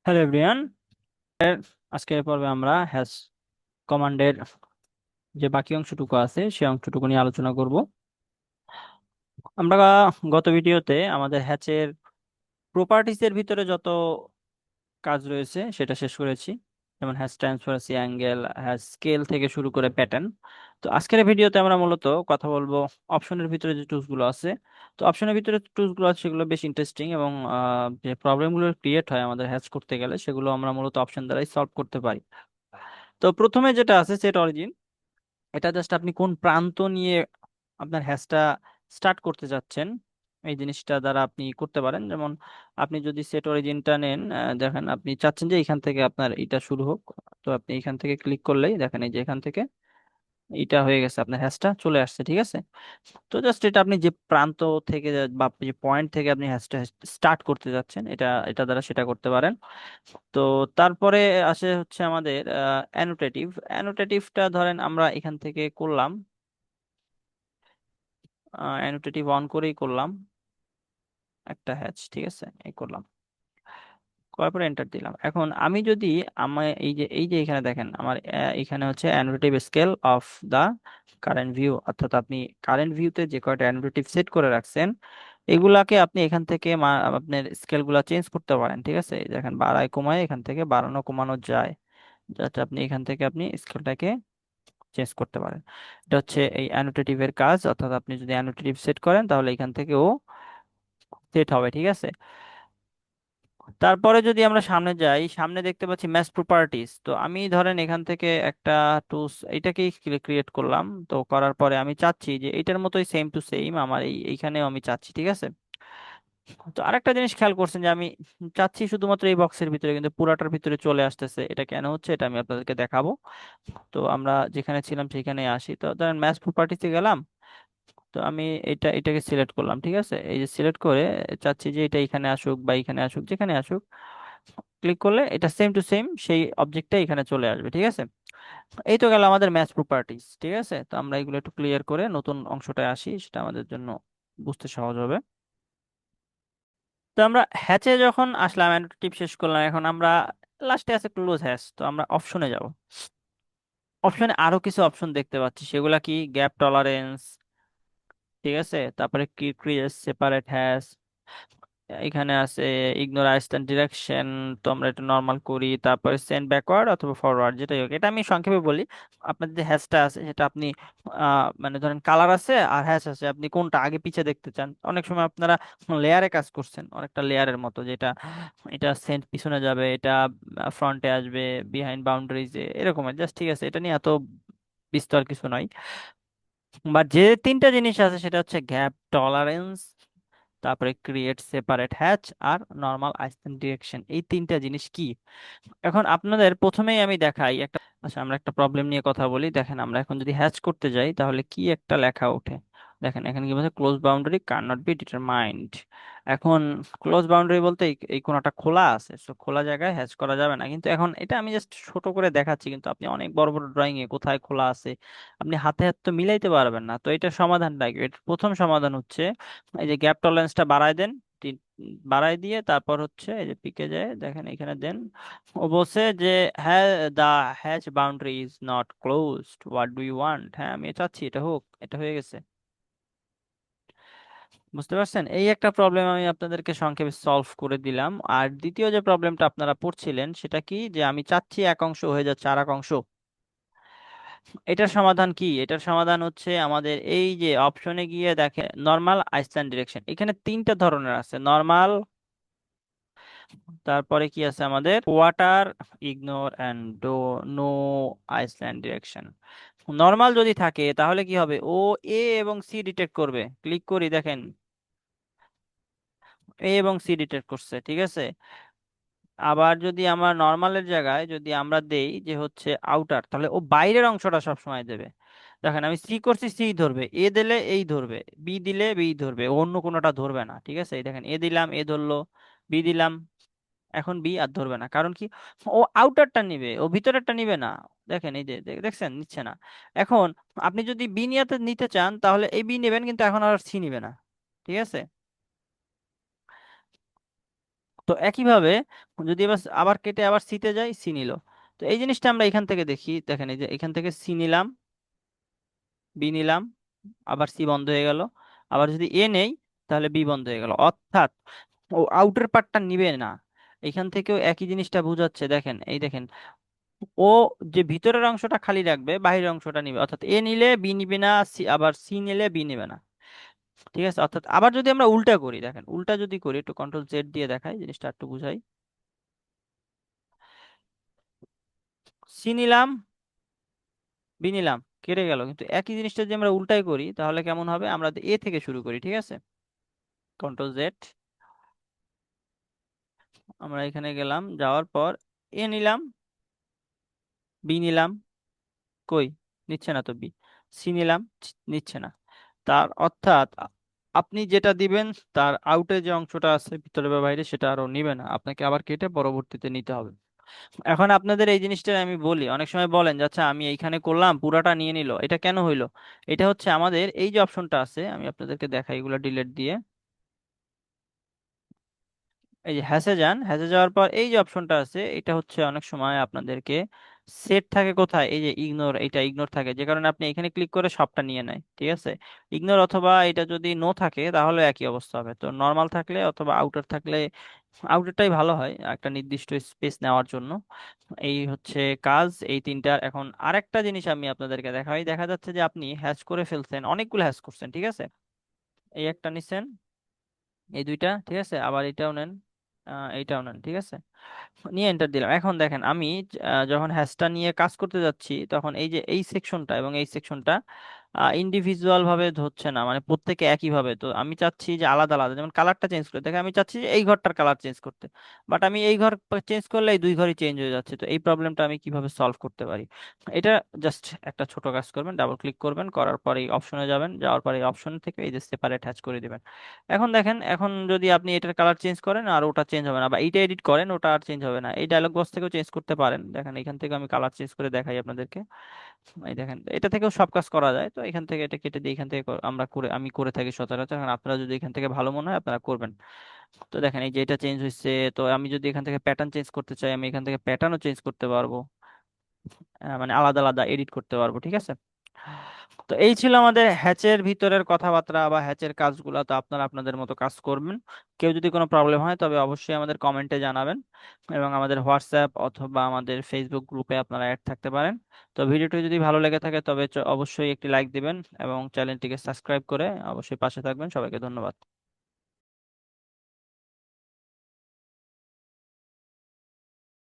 Hello everyone, আজকের পর্বে আমরা হ্যাশ কমান্ডের যে বাকি অংশটুকু আছে সেই অংশটুকু নিয়ে আলোচনা করব। আমরা গত ভিডিওতে আমাদের হ্যাচের প্রপার্টিজের ভিতরে যত কাজ রয়েছে সেটা শেষ করেছি, যেমন hash transparency, angle, hash scale থেকে শুরু করে প্যাটার্ন। তো আজকের ভিডিওতে আমরা মূলত কথা বলবো অপশনের ভিতরে যে টুলস গুলো আছে। তো অপশনের ভিতরে টুলস গুলো আছে সেগুলো বেশ ইন্টারেস্টিং এবং যে প্রবলেমগুলো ক্রিয়েট হয় আমাদের হ্যাচ করতে গেলে সেগুলো আমরা মূলত অপশন দ্বারাই সলভ করতে পারি। তো প্রথমে যেটা আছে সেট অরিজিন, এটা জাস্ট আপনি কোন প্রান্ত নিয়ে আপনার হ্যাশটা স্টার্ট করতে যাচ্ছেন এই জিনিসটা দ্বারা আপনি করতে পারেন। যেমন আপনি যদি সেট অরিজিনটা নেন, দেখেন আপনি চাচ্ছেন যে এখান থেকে আপনার এটা শুরু হোক। তো আপনি এখান থেকে ক্লিক করলেই দেখেন এই যে এখান থেকে এটা হয়ে গেছে, আপনার হ্যাশটা চলে আসছে, ঠিক আছে। তো জাস্ট এটা আপনি যে প্রান্ত থেকে বা যে পয়েন্ট থেকে আপনি হ্যাশটা স্টার্ট করতে যাচ্ছেন এটা এটা দ্বারা সেটা করতে পারেন। তো তারপরে আসে হচ্ছে আমাদের অ্যানোটেটিভ। অ্যানোটেটিভটা ধরেন আমরা এখান থেকে করলাম, অ্যানোটেটিভ অন করেই করলাম একটা হ্যাচ, ঠিক আছে, এই করলাম, করার পরে এন্টার দিলাম। এখন আমি যদি আমার এই যে এখানে দেখেন আমার এখানে হচ্ছে annotative scale of the current view, অর্থাৎ আপনি কারেন্ট ভিউতে যে কয়টা অ্যানোটেটিভ সেট করে রাখছেন এগুলাকে আপনি এখান থেকে আপনার স্কেল গুলা চেঞ্জ করতে পারেন, ঠিক আছে। এই দেখেন বাড়ায় কমায় এখান থেকে বাড়ানো কমানো যায়, যাতে আপনি এখান থেকে আপনি স্কেলটাকে চেঞ্জ করতে পারেন। এটা হচ্ছে এই অ্যানোটেটিভ এর কাজ, অর্থাৎ আপনি যদি অ্যানোটেটিভ সেট করেন তাহলে এখান থেকে ও সেট হবে, ঠিক আছে। তারপরে যদি আমরা সামনে যাই, সামনে দেখতে পাচ্ছি ম্যাচ প্রপার্টিজ। তো আমি ধরেন এখান থেকে একটা টুলস এটাকেই ক্রিয়েট করলাম। তো করার পরে আমি চাচ্ছি যে এটার মতোই সেম টু সেম আমার এইখানেও আমি চাচ্ছি, ঠিক আছে। তো আরেকটা জিনিস খেয়াল করছেন যে আমি চাচ্ছি শুধুমাত্র এই বক্সের ভিতরে, কিন্তু পুরাটার ভিতরে চলে আসতেছে, এটা কেন হচ্ছে এটা আমি আপনাদেরকে দেখাবো। তো আমরা যেখানে ছিলাম সেখানে আসি। তো ধরেন ম্যাচ প্রপার্টিতে গেলাম। তো আমি এটাকে সিলেক্ট করলাম, ঠিক আছে। এই যে সিলেক্ট করে চাচ্ছি যে এটা এখানে আসুক বা এখানে আসুক, যেখানে আসুক ক্লিক করলে এটা সেম টু সেম সেই অবজেক্টটা এখানে চলে আসবে, ঠিক আছে। এই তো গেল আমাদের ম্যাচ প্রপার্টিজ, ঠিক আছে। তো আমরা এগুলো একটু ক্লিয়ার করে নতুন অংশটায় আসি, সেটা আমাদের জন্য বুঝতে সহজ হবে। তো আমরা হ্যাচে যখন আসলাম, অ্যানোটেটিভ শেষ করলাম, এখন আমরা লাস্টে আছে ক্লোজ হ্যাশ। তো আমরা অপশনে যাব। অপশনে আরো কিছু অপশন দেখতে পাচ্ছি, সেগুলা কি গ্যাপ টলারেন্স, ঠিক আছে, তারপরে কি ক্রিয়েট সেপারেট হ্যাশ, এখানে আছে ইগনোর আইসল্যান্ড ডিরেকশন। তো আমরা এটা নর্মাল করি, তারপরে সেন্ড ব্যাকওয়ার্ড অথবা ফরওয়ার্ড, যেটাই হোক। এটা আমি সংক্ষেপে বলি, আপনার যে হ্যাশটা আছে সেটা আপনি মানে ধরেন কালার আছে আর হ্যাশ আছে, আপনি কোনটা আগে পিছে দেখতে চান। অনেক সময় আপনারা লেয়ারে কাজ করছেন, অনেকটা লেয়ারের মতো, যেটা এটা সেন্ট পিছনে যাবে, এটা ফ্রন্টে আসবে, বিহাইন্ড বাউন্ডারিজে, এরকম জাস্ট, ঠিক আছে। এটা নিয়ে এত বিস্তর কিছু নয়। বা যে তিনটা জিনিস আছে সেটা হচ্ছে গ্যাপ টলারেন্স, তারপরে ক্রিয়েট সেপারেট হ্যাচ, আর নর্মাল আইসল্যান্ড ডিরেকশন। এই তিনটা জিনিস কি, এখন আপনাদের প্রথমেই আমি দেখাই একটা। আচ্ছা, আমরা একটা প্রবলেম নিয়ে কথা বলি। দেখেন আমরা এখন যদি হ্যাচ করতে যাই তাহলে কি একটা লেখা ওঠে। দেখেন এখানে কি বলছে, close boundary car not be determined. এখন ক্লোজ বাউন্ডারি বলতে এই কোণাটা খোলা আছে, তো খোলা জায়গায় হ্যাচ করা যাবে না। কিন্তু এখন এটা আমি জাস্ট ছোট করে দেখাচ্ছি, কিন্তু আপনি অনেক বড় বড় ড্রয়িং এ কোথায় খোলা আছে আপনি হাতে হাত তো মিলাইতে পারবেন না। তো এটার সমাধানটা কি? এটার প্রথম সমাধান হচ্ছে এই যে গ্যাপ টলারেন্সটা বাড়ায় দেন, বাড়াই দিয়ে তারপর হচ্ছে এই যে পিকে যায় দেখেন এখানে দেন। ও বলছে যে হ্যাঁ, the hatch boundary is not closed, what do you want. হ্যাঁ, আমি চাচ্ছি এটা হোক, এটা হয়ে গেছে। বুঝতে পারছেন, এই একটা প্রবলেম আমি আপনাদেরকে সংক্ষেপে সলভ করে দিলাম। আর দ্বিতীয় যে প্রবলেমটা আপনারা পড়ছিলেন সেটা কি, যে আমি চাচ্ছি এক অংশ হয়ে যাচ্ছে আর এক অংশ। এটার সমাধান কি? এটার সমাধান হচ্ছে আমাদের এই যে অপশনে গিয়ে দেখে নর্মাল আইসল্যান্ড ডিরেকশন, এখানে তিনটা ধরনের আছে, নর্মাল, তারপরে কি আছে আমাদের quarter, ignore and no Iceland direction. Normal যদি থাকে তাহলে কি হবে, ও এ এবং সি ডিটেক্ট করবে। ক্লিক করি দেখেন এ এবং সি ডিটেক্ট করছে, ঠিক আছে। আবার যদি আমার নর্মালের জায়গায় যদি আমরা দেই যে হচ্ছে আউটার, তাহলে ও বাইরের অংশটা সব সময় দেবে। দেখেন আমি সি করছি, সি ধরবে, এ দিলে এই ধরবে, বি দিলে বি ধরবে, অন্য কোনোটা ধরবে না, ঠিক আছে। এই দেখেন এ দিলাম এ ধরলো, বি দিলাম এখন বি আর ধরবে না, কারণ কি, ও আউটারটা নিবে, ও ভিতরেরটা নিবে না। দেখেন এই যে দেখছেন নিচ্ছে না। এখন আপনি যদি বি নিতে নিতে চান তাহলে এই বি নেবেন, কিন্তু এখন আর সি নিবে না, ঠিক আছে। তো একইভাবে যদি এবার আবার কেটে আবার সিতে যাই, সি নিল। তো এই জিনিসটা আমরা এখান থেকে দেখি, দেখেন এই যে এখান থেকে সি নিলাম, বি নিলাম, আবার সি বন্ধ হয়ে গেল। আবার যদি এ নেই, তাহলে বি বন্ধ হয়ে গেল, অর্থাৎ ও আউটের পার্টটা নিবে না। এখান থেকেও একই জিনিসটা বোঝাচ্ছে, দেখেন এই দেখেন, ও যে ভিতরের অংশটা খালি রাখবে, বাইরের অংশটা নিবে, অর্থাৎ এ নিলে বি নিবে না, সি আবার সি নিলে বি নিবে না। ঠিক আছে, অর্থাৎ আবার যদি আমরা উল্টা করি, দেখেন উল্টা যদি করি, একটু কন্ট্রোল জেড দিয়ে দেখাই জিনিসটা একটু বুঝাই। সি নিলাম, বি নিলাম, কেটে গেল, কিন্তু একই জিনিসটা যদি আমরা উল্টাই করি তাহলে কেমন হবে, আমরা এ থেকে শুরু করি, ঠিক আছে, কন্ট্রোল জেড। আমরা এখানে গেলাম, যাওয়ার পর এ নিলাম, বি নিলাম, কই, নিচ্ছে না তো বি। সি নিলাম, নিচ্ছে না। তার অর্থাৎ আপনি যেটা দিবেন, তার আউটে যে অংশটা আছে ভিতরে বা বাইরে, সেটা আরো নিবে না, আপনাকে আবার কেটে পরবর্তীতে নিতে হবে। এখন আপনাদের এই জিনিসটা আমি বলি, অনেক সময় বলেন যে আচ্ছা আমি এইখানে করলাম পুরাটা নিয়ে নিল, এটা কেন হইলো? এটা হচ্ছে আমাদের এই যে অপশনটা আছে, আমি আপনাদেরকে দেখাই এগুলো ডিলিট দিয়ে। এই যে হ্যাসে যান, হ্যাসে যাওয়ার পর এই যে অপশনটা আছে, এটা হচ্ছে অনেক সময় আপনাদেরকে সেট থাকে কোথায়, এই যে ইগনোর, এটা ইগনোর থাকে, যে কারণে আপনি এখানে ক্লিক করে সবটা নিয়ে নেয়, ঠিক আছে। ইগনোর অথবা এটা যদি নো থাকে তাহলে একই অবস্থা হবে, তো নর্মাল থাকলে অথবা আউটার থাকলে আউটারটাই ভালো হয় একটা নির্দিষ্ট স্পেস নেওয়ার জন্য। এই হচ্ছে কাজ এই তিনটার। এখন আরেকটা জিনিস আমি আপনাদেরকে দেখাই, দেখা যাচ্ছে যে আপনি হ্যাশ করে ফেলছেন, অনেকগুলো হ্যাশ করছেন, ঠিক আছে, এই একটা নিছেন, এই দুইটা, ঠিক আছে, আবার এটাও নেন, এইটাও নেন, ঠিক আছে, নিয়ে এন্টার দিলাম। এখন দেখেন আমি যখন হ্যাশটা নিয়ে কাজ করতে যাচ্ছি, তখন এই যে এই সেকশনটা এবং এই সেকশনটা ইন্ডিভিজুয়াল ভাবে ধরছে না, মানে প্রত্যেকে একই ভাবে, তো আমি চাচ্ছি যে আলাদা আলাদা, যেমন কালারটা চেঞ্জ করে দেখে, আমি চাচ্ছি যে এই ঘরটার কালার চেঞ্জ করতে, বাট আমি এই ঘর চেঞ্জ করলে এই দুই ঘরই চেঞ্জ হয়ে যাচ্ছে, তো এই প্রবলেমটা আমি কিভাবে সলভ করতে পারি? এটা জাস্ট একটা ছোট কাজ করবেন, ডাবল ক্লিক করবেন, করার পরে এই অপশনে যাবেন, যাওয়ার পরে এই অপশন থেকে এই যে সেপারেট হ্যাচ করে দিবেন। এখন দেখেন, এখন যদি আপনি এটার কালার চেঞ্জ করেন আর ওটা চেঞ্জ হবে না, বা এইটা এডিট করেন ওটা আর চেঞ্জ হবে না, এই ডায়লগ বক্স থেকেও চেঞ্জ করতে পারেন, দেখেন এখান থেকে আমি কালার চেঞ্জ করে দেখাই আপনাদেরকে। এই দেখেন এটা থেকেও সব কাজ করা যায়, তো এখান থেকে এটা কেটে দিয়ে এখান থেকে আমি করে থাকি সচরাচর, এখন আপনারা যদি এখান থেকে ভালো মনে হয় আপনারা করবেন। তো দেখেন এই যে এটা চেঞ্জ হয়েছে, তো আমি যদি এখান থেকে প্যাটার্ন চেঞ্জ করতে চাই, আমি এখান থেকে প্যাটার্নও চেঞ্জ করতে পারবো, মানে আলাদা আলাদা এডিট করতে পারবো, ঠিক আছে। তো এই ছিল আমাদের হ্যাচের ভিতরের কথাবার্তা বা হ্যাচের কাজগুলো, তো আপনারা আপনাদের মতো কাজ করবেন। কেউ যদি কোনো প্রবলেম হয় তবে অবশ্যই আমাদের কমেন্টে জানাবেন, এবং আমাদের হোয়াটসঅ্যাপ অথবা আমাদের ফেসবুক গ্রুপে আপনারা অ্যাড থাকতে পারেন। তো ভিডিওটি যদি ভালো লেগে থাকে তবে অবশ্যই একটি লাইক দিবেন এবং চ্যানেলটিকে সাবস্ক্রাইব করে অবশ্যই পাশে থাকবেন। সবাইকে ধন্যবাদ।